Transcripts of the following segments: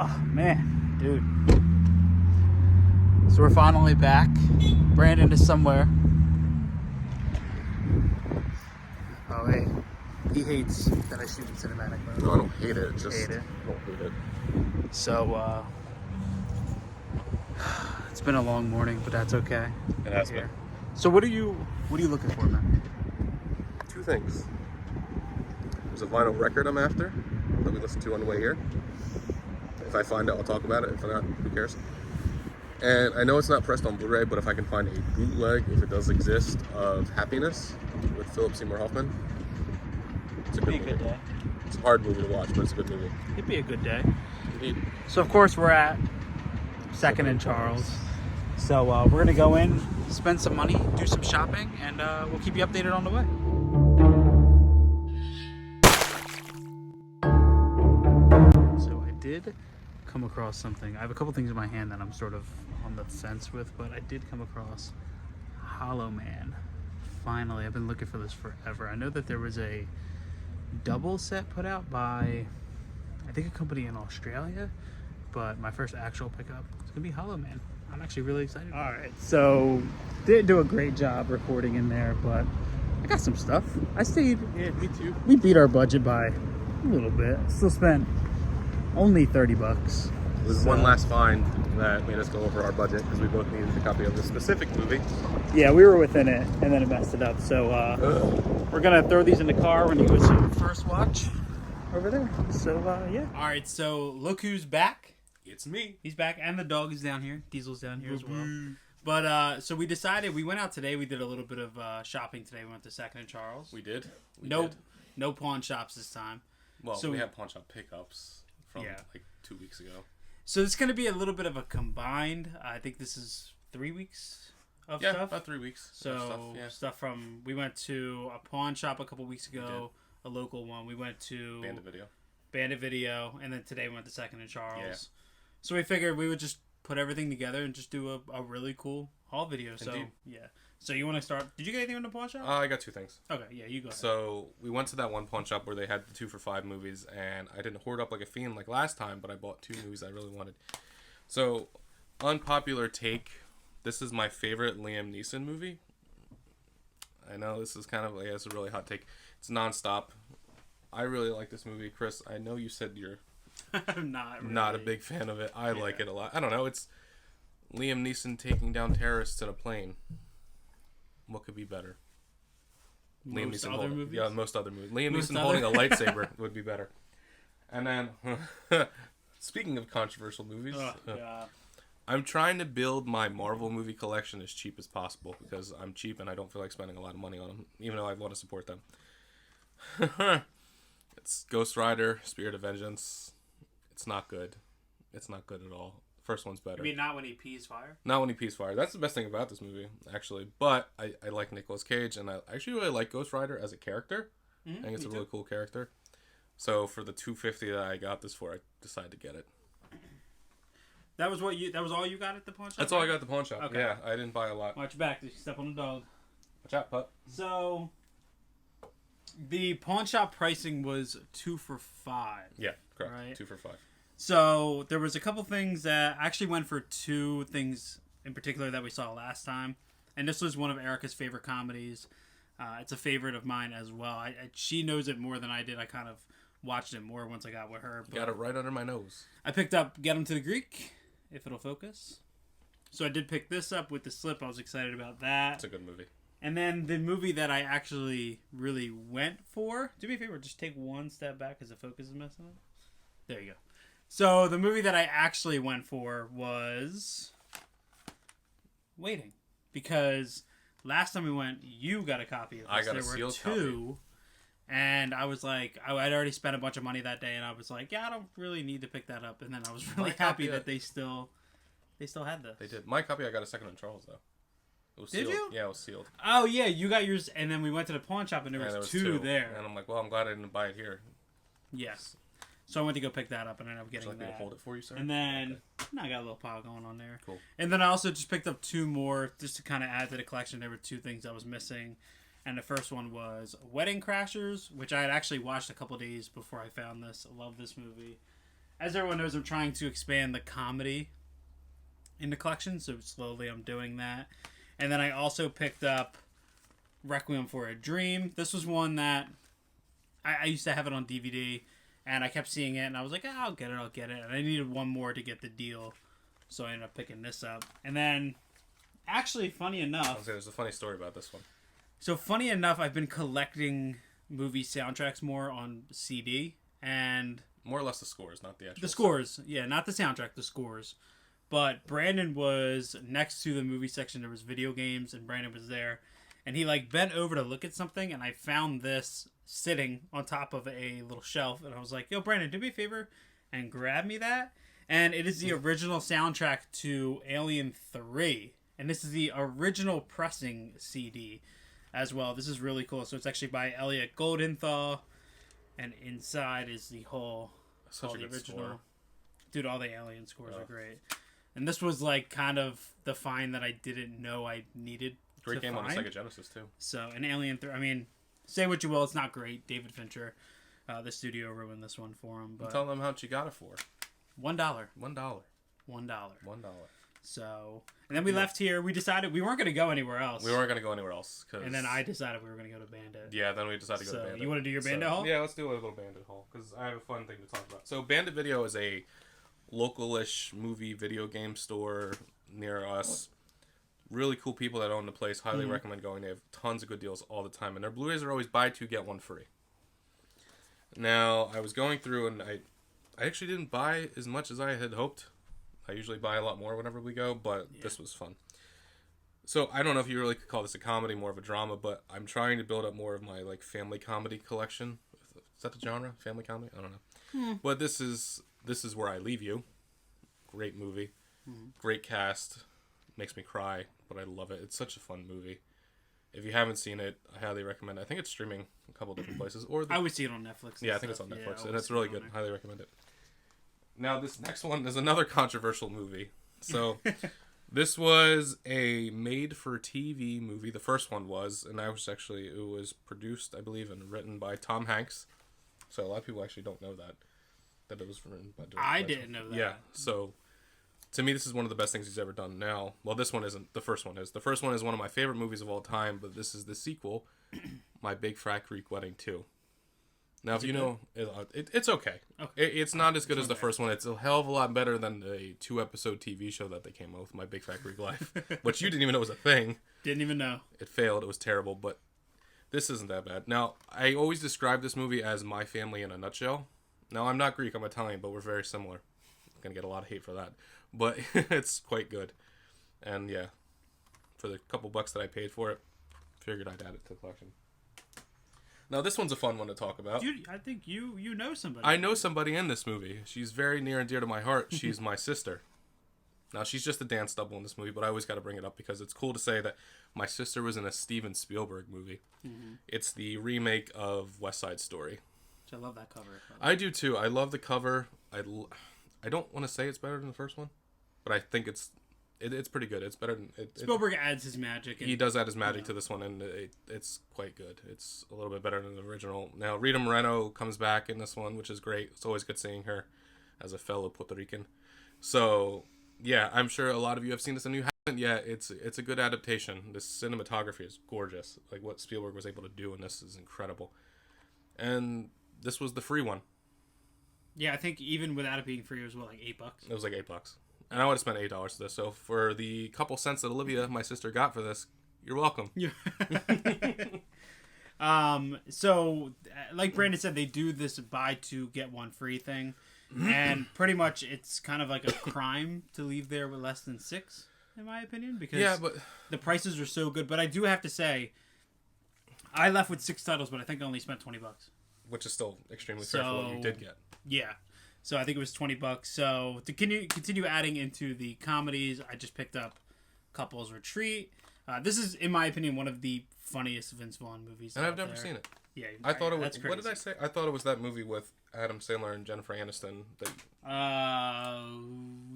Oh, man. Dude. So we're finally back. Brandon is somewhere. Oh, hey. He hates that I shoot in cinematic mode. No, I don't hate it. Just Hate it. I don't hate it. So, it's been a long morning, but that's okay. It has been. So what are you looking for, man? Two things. There's a vinyl record I'm after that we listened to on the way here. If I find it, I'll talk about it. If not, who cares? And I know it's not pressed on Blu-ray, but if I can find a bootleg, if it does exist, of Happiness with Philip Seymour Hoffman, it's a good movie. Day. It's a hard movie to watch, but it's a good movie. It'd be a good day. Indeed. So of course we're at Second and Charles. So we're gonna go in, spend some money, do some shopping, and we'll keep you updated on the way. So I did come across something. I have a couple things in my hand that I'm sort of on the fence with, but I did come across Hollow Man. Finally, I've been looking for this forever. I know that there was a double set put out by, I think, a company in Australia, but my first actual pickup is gonna be Hollow Man. I'm actually really excited. All right, so didn't do a great job recording in there, but I got some stuff. I stayed. Yeah, me too. We beat our budget by a little bit. Still spent only $30. There's one last find that made us go over our budget because we both needed a copy of this specific movie. Yeah, we were within it, and then it messed it up. So we're gonna throw these in the car when you go to first watch over there. So yeah. All right, so look who's back. It's me. He's back, and the dog is down here. Diesel's down here as well. But so we decided, we went out today. We did a little bit of shopping today. We went to Second and Charles. We did. No pawn shops this time. Well, so, we had pawn shop pickups from like 2 weeks ago. So it's going to be a little bit of a combined. I think this is 3 weeks of stuff. Yeah, about 3 weeks. So stuff from, we went to a pawn shop a couple weeks ago, a local one. We went to Bandit Video, and then today we went to Second and Charles. Yeah. So we figured we would just put everything together and just do a really cool haul video. So yeah. So you want to start? Did you get anything in the pawn shop? I got two things. Okay, yeah, you go ahead. So we went to that one pawn shop where they had the 2 for $5 movies, and I didn't hoard up like a fiend like last time, but I bought 2 movies I really wanted. So, unpopular take, this is my favorite Liam Neeson movie. I know this is kind of, it's a really hot take. It's nonstop. I really like this movie. Chris, I know you said you're not a big fan of it. I like it a lot. I don't know. It's Liam Neeson taking down terrorists in a plane. What could be better? Most other movies? Yeah, most other movies. Liam Neeson holding a lightsaber would be better. And then, speaking of controversial movies, I'm trying to build my Marvel movie collection as cheap as possible because I'm cheap and I don't feel like spending a lot of money on them, even though I want to support them. It's Ghost Rider, Spirit of Vengeance. It's not good. It's not good at all. First one's better. You mean not when he pees fire? Not when he pees fire. That's the best thing about this movie, actually. But I like Nicolas Cage, and I actually really like Ghost Rider as a character. I think it's a really cool character. So for the $250 that I got this for, I decided to get it. That was all you got at the pawn shop? That's all I got at the pawn shop. Okay. Yeah, I didn't buy a lot. Watch your back. Did you step on the dog? Watch out, pup. So the pawn shop pricing was 2 for $5. Yeah, correct. Right? 2 for $5. So there was a couple things that actually went for 2 things in particular that we saw last time, and this was one of Erica's favorite comedies. It's a favorite of mine as well. She knows it more than I did. I kind of watched it more once I got with her. You got it right under my nose. I picked up Get 'Em to the Greek, if it'll focus. So I did pick this up with the slip. I was excited about that. It's a good movie. And then the movie that I actually really went for, do me a favor, just take one step back because the focus is messing up. There you go. So the movie that I actually went for was Waiting, because last time we went, you got a copy of this. I got there a were sealed 2, copy. And I was like, I'd already spent a bunch of money that day, and I was like, yeah, I don't really need to pick that up. And then I was really happy that they still had this. They did. My copy, I got a Second and Charles though. It was Did sealed. you? Yeah, it was sealed. Oh yeah, you got yours, and then we went to the pawn shop, and there was 2 there. And I'm like, well, I'm glad I didn't buy it here. Yes. So I went to go pick that up, and ended up getting Would you like that. me to hold it for you, sir? And then I got a little pile going on there. Cool. And then I also just picked up 2 more just to kind of add to the collection. There were 2 things I was missing, and the first one was Wedding Crashers, which I had actually watched a couple days before I found this. I love this movie. as everyone knows, I'm trying to expand the comedy in the collection, so slowly I'm doing that. And then I also picked up Requiem for a Dream. This was one that I used to have it on DVD, and I kept seeing it, and I was like, I'll get it. And I needed one more to get the deal, so I ended up picking this up. And then, actually, funny enough... There's a funny story about this one. So, funny enough, I've been collecting movie soundtracks more on CD, and... More or less the scores, not the actual... The scores, yeah, not the soundtrack, the scores. But Brandon was next to the movie section. There was video games, and Brandon was there. And he, like, bent over to look at something, and I found this sitting on top of a little shelf. And I was like, yo, Brandon, do me a favor and grab me that. And it is the original soundtrack to Alien 3. And this is the original pressing CD as well. This is really cool. So it's actually by Elliot Goldenthal. And inside is the whole... Such a good original score. Dude, all the Alien scores are great. And this was like kind of the find that I didn't know I needed. Great game find. on the Sega Genesis too. So an Alien 3. I mean, say what you will, it's not great. David Fincher, the studio ruined this one for him. But tell them how much you got it for. $1. $1. $1. $1. So, and then we left here. We decided we weren't going to go anywhere else. We weren't going to go anywhere else. And then I decided we were going to go to Bandit. Yeah, then we decided to go to Bandit. You want to do your Bandit haul? Yeah, let's do a little Bandit haul, because I have a fun thing to talk about. So Bandit Video is a local-ish movie video game store near us. Really cool people that own the place. Highly recommend going. They have tons of good deals all the time. And their Blu-rays are always buy two, get one free. Now, I was going through, and I actually didn't buy as much as I had hoped. I usually buy a lot more whenever we go, but this was fun. So I don't know if you really could call this a comedy, more of a drama, but I'm trying to build up more of my like family comedy collection. Is that the genre? Family comedy? I don't know. But this is Where I Leave You. Great movie. Great cast. Makes me cry, but I love it. It's such a fun movie. If you haven't seen it, I highly recommend it. I think it's streaming a couple different places. I always see it on Netflix. Yeah, I think it's on Netflix, and it's really good. Highly recommend it. Now, this next one is another controversial movie. So, this was a made-for-TV movie. The first one was, and it was produced, I believe, and written by Tom Hanks. So, a lot of people actually don't know that it was written by... I didn't know that. Yeah, so, to me, this is one of the best things he's ever done now. Well, this one isn't. The first one is. The first one is one of my favorite movies of all time, but this is the sequel, My Big Fat Greek Wedding 2. Now, if you know, it's okay. It's not as good as the first one. It's a hell of a lot better than the 2-episode TV show that they came out with, My Big Fat Greek Life, which you didn't even know was a thing. Didn't even know. It failed. It was terrible, but this isn't that bad. Now, I always describe this movie as my family in a nutshell. Now, I'm not Greek. I'm Italian, but we're very similar. I'm going to get a lot of hate for that. But it's quite good. And, yeah, for the couple bucks that I paid for it, figured I'd add it to the collection. Now, this one's a fun one to talk about. Dude, I think you know somebody. I know somebody in this movie. She's very near and dear to my heart. She's my sister. Now, she's just a dance double in this movie, but I always got to bring it up because it's cool to say that my sister was in a Steven Spielberg movie. It's the remake of West Side Story. I love that cover. I do, too. I love the cover. I don't want to say it's better than the first one, but I think it's pretty good. It's better than... Spielberg adds his magic. He does add his magic to this one, and it's quite good. It's a little bit better than the original. Now, Rita Moreno comes back in this one, which is great. It's always good seeing her as a fellow Puerto Rican. So, yeah, I'm sure a lot of you have seen this and you haven't yet. It's a good adaptation. The cinematography is gorgeous. Like, what Spielberg was able to do in this is incredible. And this was the free one. Yeah, I think even without it being free, it was, like, $8? It was like $8. And I would have spent $8 for this. So for the couple cents that Olivia, my sister, got for this, you're welcome. Yeah. So, like Brandon said, they do this buy two, get one free thing. And pretty much it's kind of like a crime to leave there with less than 6, in my opinion. Because but the prices are so good. But I do have to say, I left with 6 titles, but I think I only spent $20. Which is still extremely fair for what you did get. Yeah. So I think it was $20. So to continue adding into the comedies, I just picked up Couples Retreat. This is, in my opinion, one of the funniest Vince Vaughn movies. And I've never seen it. Yeah, I thought it was. What did I say? I thought it was that movie with Adam Sandler and Jennifer Aniston.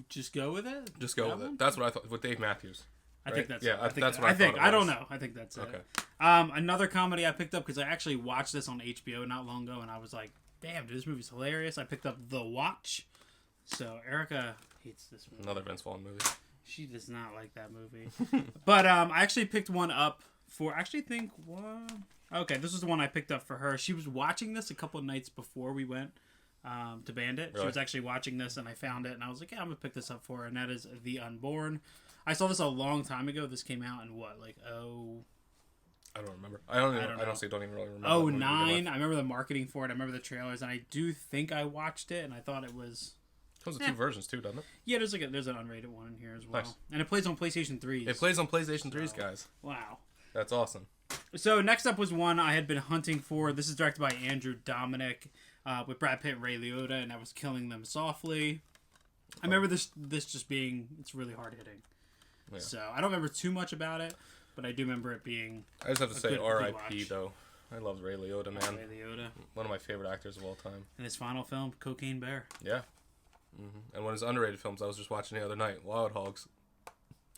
Just go with it. Just go with it. That's what I thought with Dave Matthews. I think that's that's what I thought. I don't know. I think that's okay. It. Another comedy I picked up because I actually watched this on HBO not long ago, and I was like, "Damn, dude, this movie's hilarious." I picked up The Watch. So Erica hates this movie. Another Vince Vaughn movie. She does not like that movie. But I actually picked one up for. Okay, this is the one I picked up for her. She was watching this a couple of nights before we went to Bandit. Really? She was actually watching this, and I found it, and I was like, "Yeah, I'm gonna pick this up for her." And that is The Unborn. I saw this a long time ago. This came out in what, like I don't remember. I don't even really remember. Oh, 09. I remember the marketing for it. I remember the trailers, and I do think I watched it, and I thought it was. Comes with two versions too, doesn't it? Yeah, there's an unrated one in here as well, Nice. and it plays on PlayStation 3s. It plays on PlayStation 3s, guys. Wow. That's awesome. So next up was one I had been hunting for. This is directed by Andrew Dominic, with Brad Pitt and Ray Liotta, and that was Killing Them Softly. I remember this just being, it's really hard hitting. Yeah. So I don't remember too much about it, but I do remember it being. I just have to say R.I.P. though. I love Ray Liotta, man. Ray Liotta. One of my favorite actors of all time. And his final film, Cocaine Bear. Yeah. Mm-hmm. And one of his underrated films I was just watching the other night, Wild Hogs.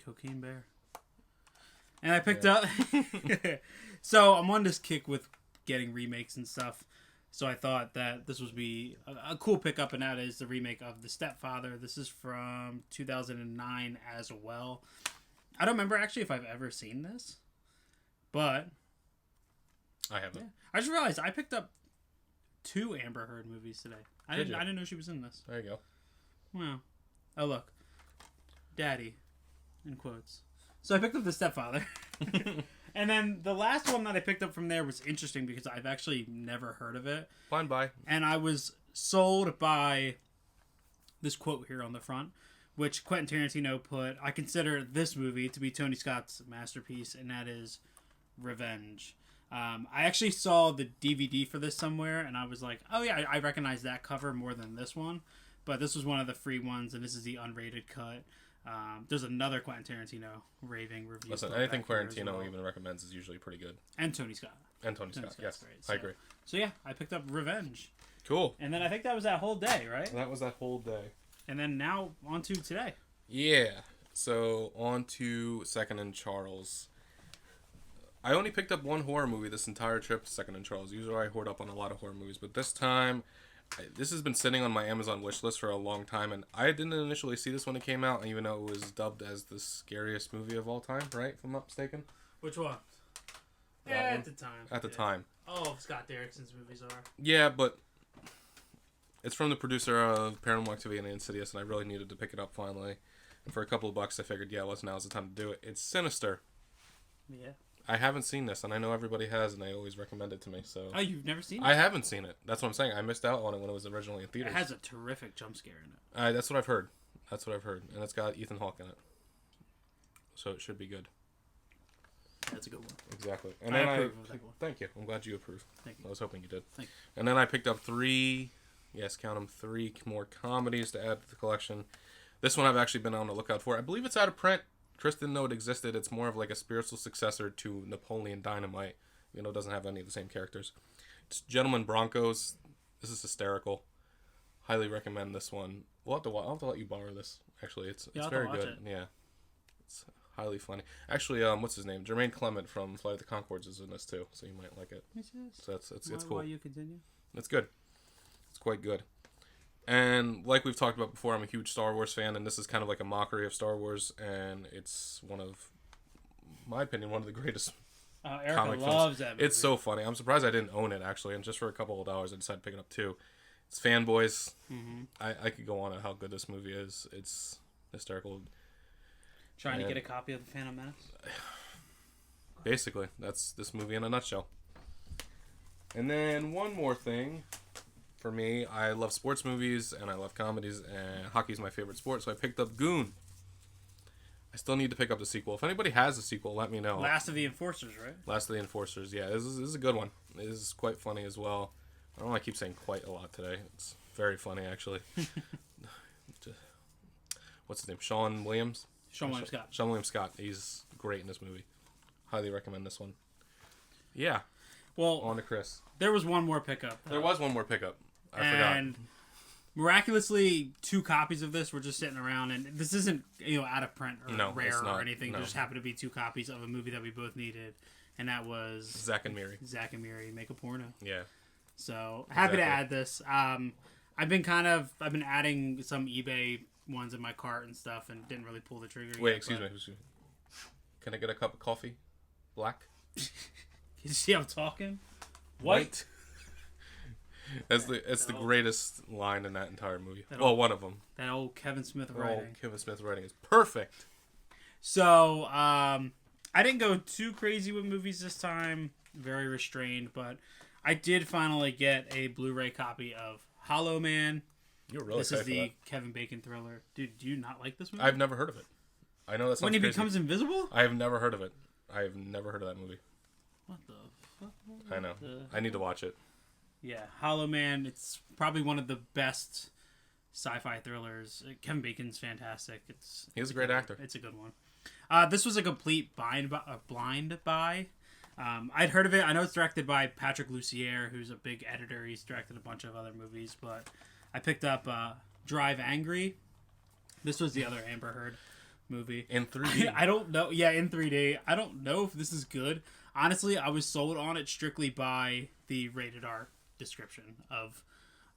Cocaine Bear. And I picked up. So I'm on this kick with getting remakes and stuff. So I thought that this would be a cool pickup, and that is the remake of The Stepfather. This is from 2009 as well. I don't remember actually if I've ever seen this, but I haven't. Yeah. I just realized I picked up 2 Amber Heard movies today. I didn't know she was in this. There you go. Wow. Oh look, Daddy, in quotes. So I picked up The Stepfather. And then the last one that I picked up from there was interesting because I've actually never heard of it. Fine, bye. And I was sold by this quote here on the front, which Quentin Tarantino put, "I consider this movie to be Tony Scott's masterpiece, and that is Revenge." I actually saw the DVD for this somewhere, and I was like, oh yeah, I recognize that cover more than this one. But this was one of the free ones, and this is the unrated cut. There's another Quentin Tarantino raving review. Listen, anything Tarantino even recommends is usually pretty good. And Tony Scott. And Tony Scott, yes. Great. So, I agree. So yeah, I picked up Revenge. Cool. And then I think that was that whole day, right? That was that whole day. And then now on to today. Yeah. So on to Second and Charles. I only picked up one horror movie this entire trip to Second and Charles. Usually I hoard up on a lot of horror movies, but this time this has been sitting on my Amazon wish list for a long time, and I didn't initially see this when it came out, even though it was dubbed as the scariest movie of all time, right? If I'm not mistaken. Which one? At the time. At the time. Oh, Scott Derrickson's movies are. Yeah, but it's from the producer of Paranormal Activity and Insidious, and I really needed to pick it up finally. And for a couple of bucks, I figured, now's the time to do it. It's Sinister. Yeah. I haven't seen this, and I know everybody has, and they always recommend it to me. So. Oh, you've never seen it? I haven't seen it. That's what I'm saying. I missed out on it when it was originally in theaters. It has a terrific jump scare in it. That's what I've heard. And it's got Ethan Hawke in it. So it should be good. That's a good one. Exactly. And I then approve of that one. Thank you. I'm glad you approve. Thank you. I was hoping you did. Thank you. And then I picked up 3 more comedies to add to the collection. This one I've actually been on the lookout for. I believe it's out of print. Chris didn't know it existed. It's more of like a spiritual successor to Napoleon Dynamite. It doesn't have any of the same characters. It's Gentlemen Broncos. This is hysterical. Highly recommend this one. I'll have to let you borrow this. Actually, it's very good. It. Yeah, it's highly funny. Actually, what's his name? Jermaine Clement from Flight of the Conchords is in this too, so you might like it. So it's cool. Why you continue? It's good. It's quite good. And like we've talked about before, I'm a huge Star Wars fan, and this is kind of like a mockery of Star Wars, and it's in my opinion, one of the greatest Erica comic loves films. that movie. It's so funny. I'm surprised I didn't own it, actually, and just for a couple of dollars, I decided to pick it up too. It's Fanboys. Mm-hmm. I could go on at how good this movie is. It's hysterical. Trying to get a copy of The Phantom Menace? Basically, that's this movie in a nutshell. And then one more thing. For me, I love sports movies and I love comedies, and hockey's my favorite sport, so I picked up Goon. I still need to pick up the sequel. If anybody has a sequel, let me know. Last of the Enforcers, right? Last of the Enforcers, yeah. This is a good one. It is quite funny as well. I don't know why I keep saying quite a lot today. It's very funny, actually. What's his name? Sean William Scott. Sean William Scott. He's great in this movie. Highly recommend this one. Yeah. Well, on to Chris. There was one more pickup. There was one more pickup. I and forgot. Miraculously, 2 copies of this were just sitting around, and this isn't out of print or rare or anything. No. There just happened to be 2 copies of a movie that we both needed, and that was Zack and Miri Make a Porno. Yeah. So happy to add this. I've been adding some eBay ones in my cart and stuff, and didn't really pull the trigger. Wait, yet, excuse me. Can I get a cup of coffee? Black? You see how I'm talking? White? It's the greatest line in that entire movie. One of them. That old Kevin Smith writing. Kevin Smith writing is perfect. So, I didn't go too crazy with movies this time. Very restrained, but I did finally get a Blu-ray copy of Hollow Man. You're really This excited is the for that. Kevin Bacon thriller. Dude, do you not like this movie? I've never heard of it. I know that sounds When he crazy. becomes invisible? I have never heard of it. I have never heard of that movie. What the fuck? I know. I need to watch it. Yeah, Hollow Man. It's probably one of the best sci-fi thrillers. Kevin Bacon's fantastic. He's a great actor. It's a good one. This was a complete blind buy. I'd heard of it. I know it's directed by Patrick Lussier, who's a big editor. He's directed a bunch of other movies, but I picked up Drive Angry. This was the other Amber Heard movie. In 3D. I don't know. Yeah, in 3D. I don't know if this is good. Honestly, I was sold on it strictly by the rated R description of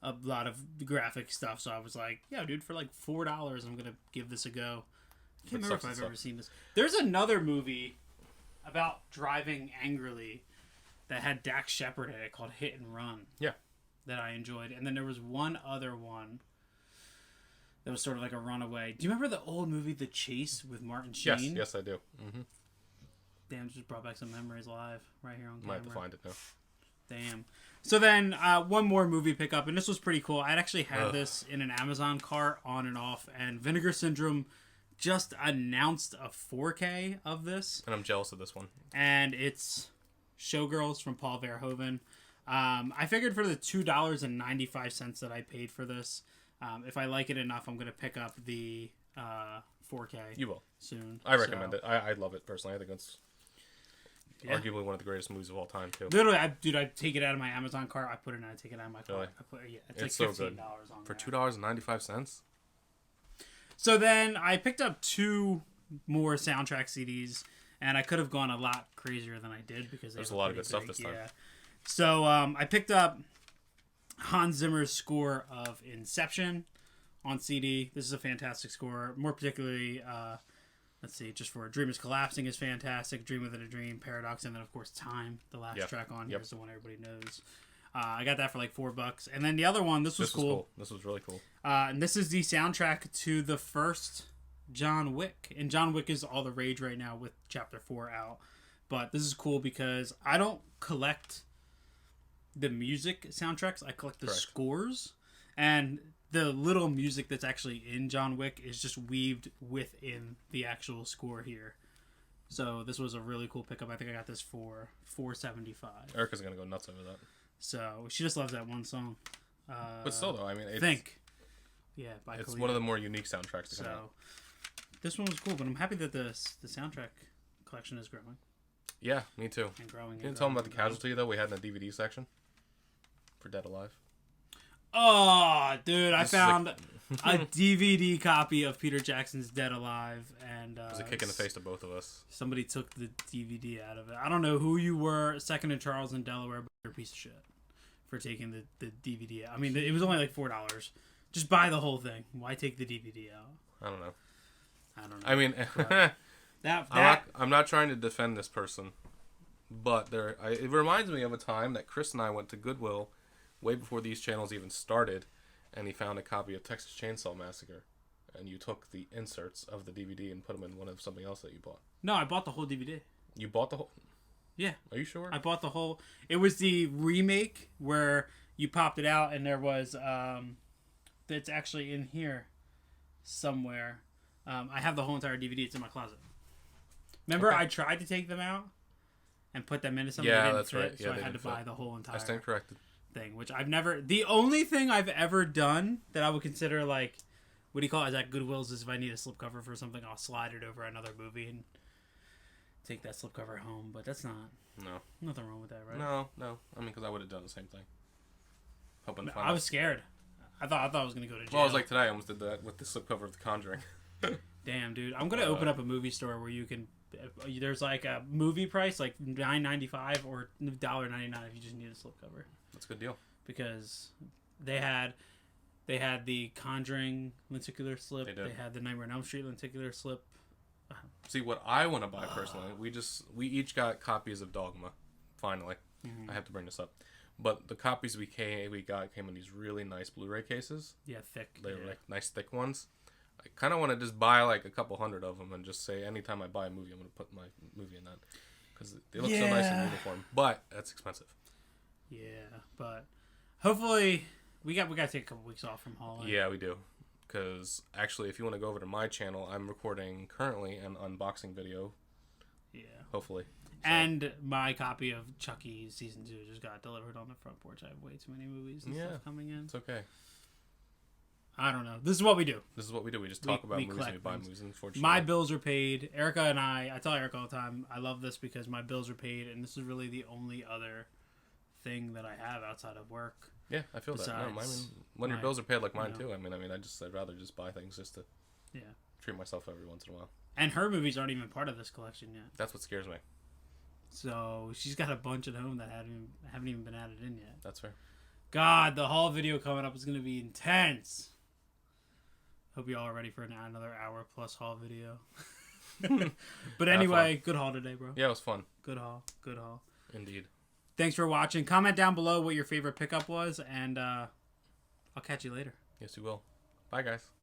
a lot of the graphic stuff. So I was like, yeah, dude, for like $4, I'm going to give this a go. I can't remember if I've ever seen this. There's another movie about driving angrily that had Dax Shepard in it called Hit and Run. Yeah. That I enjoyed. And then there was one other one that was sort of like a runaway. Do you remember the old movie The Chase with Martin Sheen? Yes, I do. Mm-hmm. Damn, just brought back some memories live right here on camera. Might have to find it now. Damn. So then, one more movie pickup, and this was pretty cool. I'd actually had this in an Amazon cart on and off, and Vinegar Syndrome just announced a 4K of this. And I'm jealous of this one. And it's Showgirls from Paul Verhoeven. I figured for the $2.95 that I paid for this, if I like it enough, I'm going to pick up the 4K. You will. Soon. I recommend it. I love it, personally. I think it's arguably one of the greatest movies of all time, too. Literally, I take it out of my Amazon cart, I put it in, I take it out of my cart. Really? It's like $15 so good. on For there. $2.95? So then I picked up 2 more soundtrack CDs, and I could have gone a lot crazier than I did because there's a lot of good stuff this time. Yeah. So I picked up Hans Zimmer's score of Inception on CD. This is a fantastic score. More particularly, let's see, just for A Dream is Collapsing is fantastic. Dream Within a Dream, Paradox, and then of course Time, the last track on here is the one everybody knows. I got that for like $4. And then the other one, this was cool. This was really cool. And this is the soundtrack to the first John Wick. And John Wick is all the rage right now with Chapter 4 out. But this is cool because I don't collect the music soundtracks. I collect the scores. And the little music that's actually in John Wick is just weaved within the actual score here. So this was a really cool pickup. I think I got this for $4.75. Erica's going to go nuts over that. So she just loves that one song. But still, though, I mean, it's, yeah, by it's Khalid. one of the more unique soundtracks to come out. This one was cool, but I'm happy that the soundtrack collection is growing. Yeah, me too. And growing. Can you tell them about the casualty, though, we had in the DVD section for Dead Alive? Oh, dude, I found a DVD copy of Peter Jackson's Dead Alive, and it was a kick in the face to both of us. Somebody took the DVD out of it. I don't know who you were, Second and Charles in Delaware, but you're a piece of shit for taking the DVD out. I mean, it was only like $4. Just buy the whole thing. Why take the DVD out? I don't know. I mean, I'm not trying to defend this person, but it reminds me of a time that Chris and I went to Goodwill way before these channels even started, and he found a copy of Texas Chainsaw Massacre, and you took the inserts of the DVD and put them in one of something else that you bought. No, I bought the whole DVD. You bought the whole? Yeah. Are you sure? I bought the whole. It was the remake where you popped it out, and there was that's actually in here somewhere. I have the whole entire DVD. It's in my closet. Remember, I tried to take them out and put them into something. Yeah, that's right. So I had to buy the whole entire. I stand corrected. Thing, which I've never. The only thing I've ever done that I would consider like, what do you call it? Is at Goodwill's is if I need a slipcover for something, I'll slide it over another movie and take that slipcover home. But that's not. Nothing wrong with that, right? No. I mean, because I would have done the same thing. Hoping to find I was scared. I thought I was gonna go to jail. Well, I was like today. I almost did that with the slipcover of The Conjuring. Damn, dude! I'm gonna open up a movie store where you can. There's like a movie price, like $9.95 or $1.99 if you just need a slipcover. That's a good deal. Because they had They had the Conjuring lenticular slip. They did. They had the Nightmare on Elm Street lenticular slip. See, what I want to buy personally, we each got copies of Dogma. Finally, I have to bring this up, but the copies we got came in these really nice Blu-ray cases. Yeah, thick. They were like nice thick ones. I kind of want to just buy like a couple hundred of them and just say anytime I buy a movie, I'm going to put my movie in that because they look so nice in uniform. But that's expensive. Yeah, but hopefully we got to take a couple weeks off from Hall. Yeah, we do. Because actually, if you want to go over to my channel, I'm recording currently an unboxing video. Yeah. Hopefully. So. And my copy of Chucky Season 2 just got delivered on the front porch. I have way too many movies and stuff coming in. It's okay. I don't know. This is what we do. We just talk about movies and we buy movies, unfortunately. My bills are paid. Erica and I tell Erica all the time, I love this because my bills are paid, and this is really the only other thing that I have outside of work. Yeah, I feel that. No, when your bills are paid like mine too, I'd rather just buy things just to treat myself every once in a while. And her movies aren't even part of this collection yet. That's what scares me. So she's got a bunch at home that haven't even been added in yet. That's fair. God, the haul video coming up is going to be intense. Hope you all are ready for another hour plus haul video. But anyway, good haul today, bro. Yeah, it was fun. Good haul. Good haul. Indeed. Thanks for watching. Comment down below what your favorite pickup was, and I'll catch you later. Yes, you will. Bye, guys.